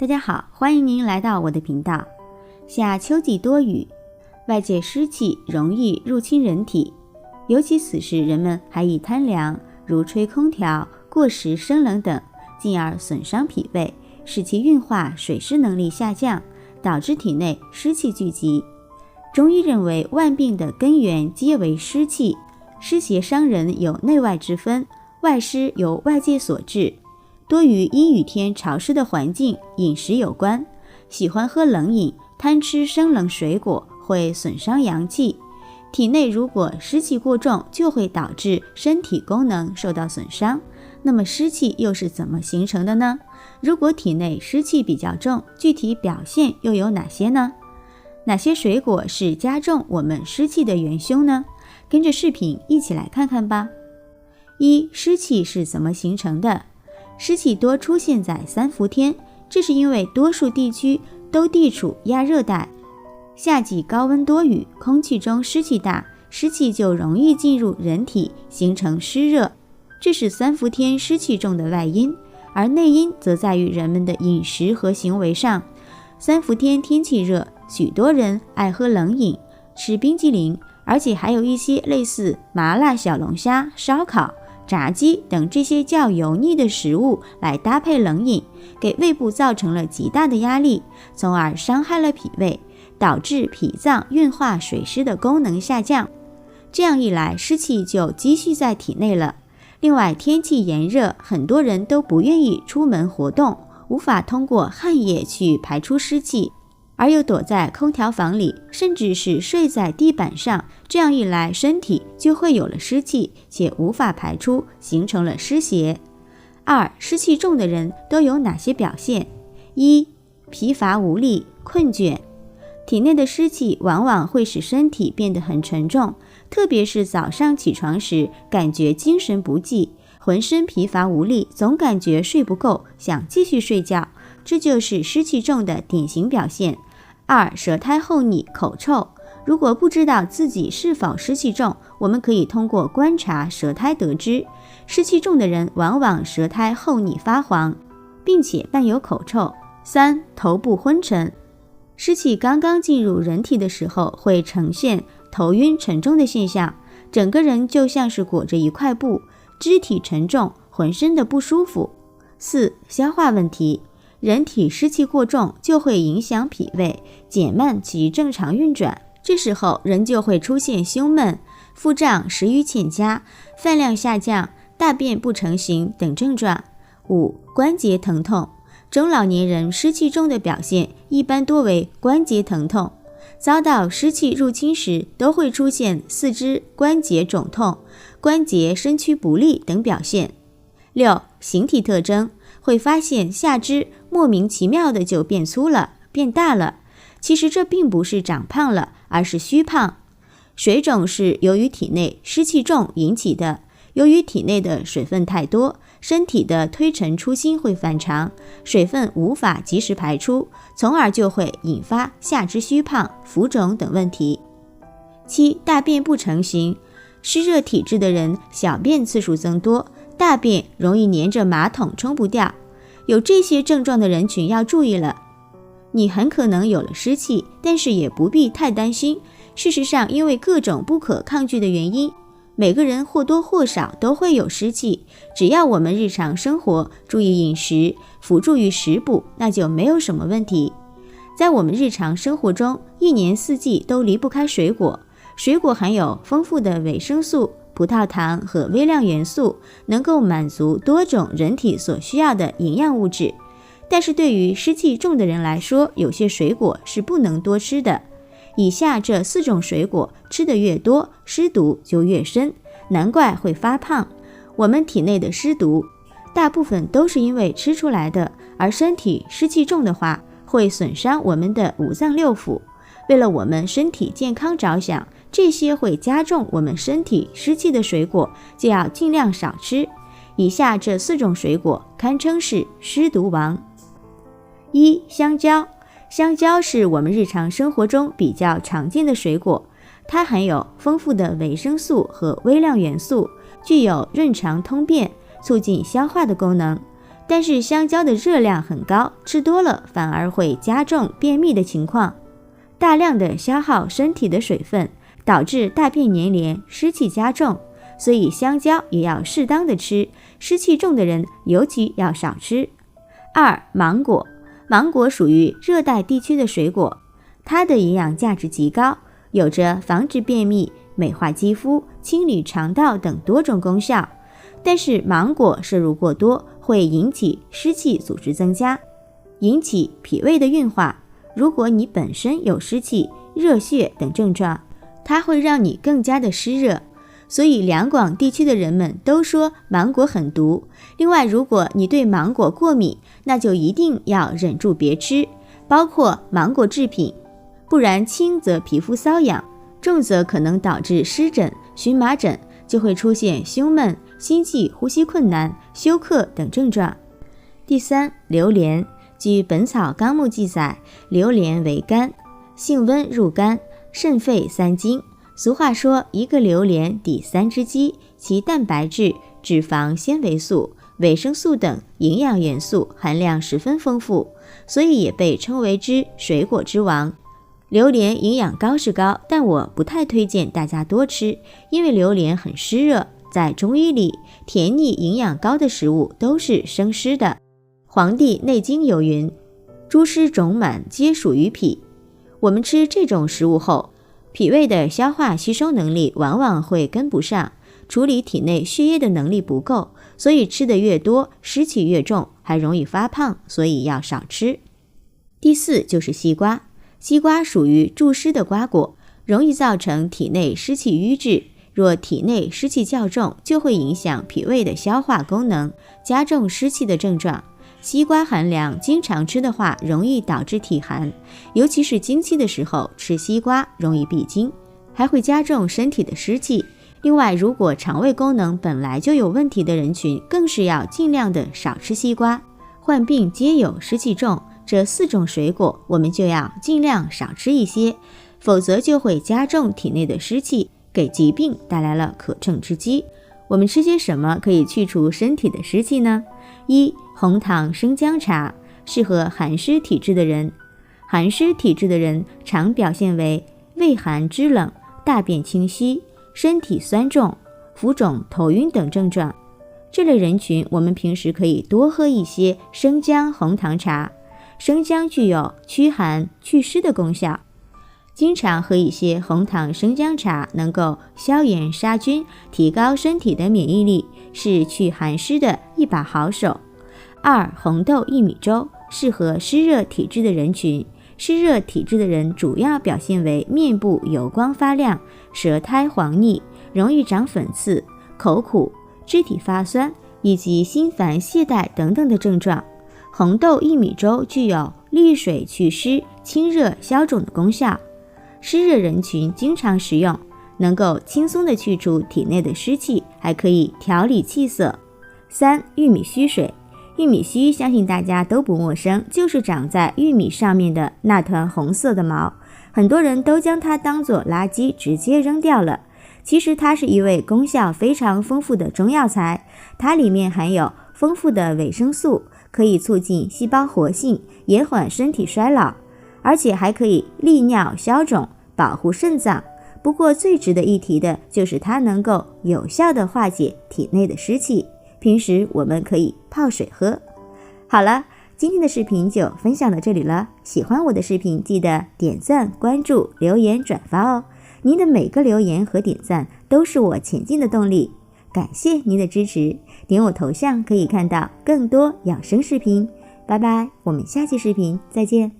大家好，欢迎您来到我的频道。夏秋季多雨，外界湿气容易入侵人体，尤其此时人们还易贪凉，如吹空调、过食生冷等，进而损伤脾胃，使其运化水湿能力下降，导致体内湿气聚集。中医认为万病的根源皆为湿气，湿邪伤人有内外之分，外湿由外界所致，多与阴雨天潮湿的环境、饮食有关。喜欢喝冷饮、贪吃生冷水果会损伤阳气。体内如果湿气过重，就会导致身体功能受到损伤。那么湿气又是怎么形成的呢？如果体内湿气比较重，具体表现又有哪些呢？哪些水果是加重我们湿气的元凶呢？跟着视频一起来看看吧。一、湿气是怎么形成的？湿气多出现在三伏天，这是因为多数地区都地处亚热带，夏季高温多雨，空气中湿气大，湿气就容易进入人体，形成湿热，这是三伏天湿气重的外因。而内因则在于人们的饮食和行为上。三伏天天气热，许多人爱喝冷饮、吃冰激凌，而且还有一些类似麻辣小龙虾、烧烤、炸鸡等这些较油腻的食物来搭配冷饮，给胃部造成了极大的压力，从而伤害了脾胃，导致脾脏运化水湿的功能下降。这样一来，湿气就积蓄在体内了。另外，天气炎热，很多人都不愿意出门活动，无法通过汗液去排出湿气，而又躲在空调房里，甚至是睡在地板上，这样一来，身体就会有了湿气，且无法排出，形成了湿邪。二、湿气重的人都有哪些表现？一、疲乏无力、困倦。体内的湿气往往会使身体变得很沉重，特别是早上起床时，感觉精神不济，浑身疲乏无力，总感觉睡不够，想继续睡觉，这就是湿气重的典型表现。二、舌苔厚腻、口臭。如果不知道自己是否湿气重，我们可以通过观察舌苔得知。湿气重的人往往舌苔厚腻发黄，并且伴有口臭。三、头部昏沉。湿气刚刚进入人体的时候，会呈现头晕沉重的现象，整个人就像是裹着一块布，肢体沉重，浑身的不舒服。四、消化问题。人体湿气过重就会影响脾胃，减慢其正常运转，这时候人就会出现胸闷、腹胀、食欲欠佳、饭量下降、大便不成形等症状。五、关节疼痛。中老年人湿气重的表现一般多为关节疼痛，遭到湿气入侵时都会出现四肢关节肿痛、关节伸屈不利等表现。六、形体特征。会发现下肢莫名其妙的就变粗了、变大了，其实这并不是长胖了，而是虚胖。水肿是由于体内湿气重引起的，由于体内的水分太多，身体的推陈出新会反常，水分无法及时排出，从而就会引发下肢虚胖、浮肿等问题。七、大便不成形。湿热体质的人小便次数增多，大便容易黏着马桶冲不掉。有这些症状的人群要注意了，你很可能有了湿气，但是也不必太担心。事实上，因为各种不可抗拒的原因，每个人或多或少都会有湿气，只要我们日常生活注意饮食，辅助于食补，那就没有什么问题。在我们日常生活中，一年四季都离不开水果，水果含有丰富的维生素、葡萄糖和微量元素，能够满足多种人体所需要的营养物质。但是对于湿气重的人来说，有些水果是不能多吃的。以下这4种水果吃得越多，湿毒就越深，难怪会发胖。我们体内的湿毒大部分都是因为吃出来的，而身体湿气重的话，会损伤我们的五脏六腑。为了我们身体健康着想，这些会加重我们身体湿气的水果就要尽量少吃。以下这4种水果堪称是湿毒王。一、香蕉。香蕉是我们日常生活中比较常见的水果，它含有丰富的维生素和微量元素，具有润肠通便、促进消化的功能。但是香蕉的热量很高，吃多了反而会加重便秘的情况，大量的消耗身体的水分，导致大便黏连，湿气加重，所以香蕉也要适当的吃，湿气重的人尤其要少吃。2. 芒果。芒果属于热带地区的水果，它的营养价值极高，有着防止便秘、美化肌肤、清理肠道等多种功效。但是芒果摄入过多会引起湿气组织增加，引起脾胃的运化。如果你本身有湿气、热血等症状，它会让你更加的湿热。所以两广地区的人们都说芒果很毒。另外，如果你对芒果过敏，那就一定要忍住别吃，包括芒果制品，不然轻则皮肤瘙痒，重则可能导致湿疹、荨麻疹，就会出现胸闷、心悸、呼吸困难、休克等症状。第3，榴莲。据《本草纲目》记载，榴莲为甘，性温入肝，肾肺3经。俗话说，一个榴莲抵3只鸡，其蛋白质、脂肪、纤维素、维生素等营养元素含量十分丰富，所以也被称为之水果之王。榴莲营养高是高，但我不太推荐大家多吃，因为榴莲很湿热，在中医里，甜腻营养高的食物都是生湿的。《黄帝内经》有云：诸湿肿满皆属于脾。我们吃这种食物后，脾胃的消化吸收能力往往会跟不上，处理体内血液的能力不够，所以吃的越多，湿气越重，还容易发胖，所以要少吃。第4就是西瓜。西瓜属于助湿的瓜果，容易造成体内湿气瘀滞，若体内湿气较重，就会影响脾胃的消化功能，加重湿气的症状。西瓜寒凉，经常吃的话容易导致体寒，尤其是经期的时候吃西瓜容易闭经，还会加重身体的湿气。另外，如果肠胃功能本来就有问题的人群，更是要尽量的少吃西瓜。患病皆有湿气重，这4种水果我们就要尽量少吃一些，否则就会加重体内的湿气，给疾病带来了可乘之机。我们吃些什么可以去除身体的湿气呢？1. 红糖生姜茶，适合寒湿体质的人。寒湿体质的人常表现为畏寒肢冷、大便清晰、身体酸重、浮肿、头晕等症状。这类人群我们平时可以多喝一些生姜红糖茶。生姜具有驱寒祛湿的功效，经常喝一些红糖生姜茶，能够消炎杀菌，提高身体的免疫力，是祛寒湿的一把好手。2. 红豆薏米粥，适合湿热体质的人群。湿热体质的人主要表现为面部油光发亮、舌苔黄腻、容易长粉刺、口苦、肢体发酸以及心烦懈怠等等的症状。红豆薏米粥具有利水祛湿、清热消肿的功效，湿热人群经常食用，能够轻松地去除体内的湿气，还可以调理气色。3. 玉米须水。玉米须相信大家都不陌生，就是长在玉米上面的那团红色的毛，很多人都将它当作垃圾直接扔掉了。其实它是一味功效非常丰富的中药材，它里面含有丰富的维生素，可以促进细胞活性，延缓身体衰老，而且还可以利尿消肿，保护肾脏。不过最值得一提的就是它能够有效地化解体内的湿气，平时我们可以泡水喝。好了，今天的视频就分享到这里了，喜欢我的视频记得点赞、关注、留言、转发哦。您的每个留言和点赞都是我前进的动力，感谢您的支持。点我头像可以看到更多养生视频。拜拜，我们下期视频再见。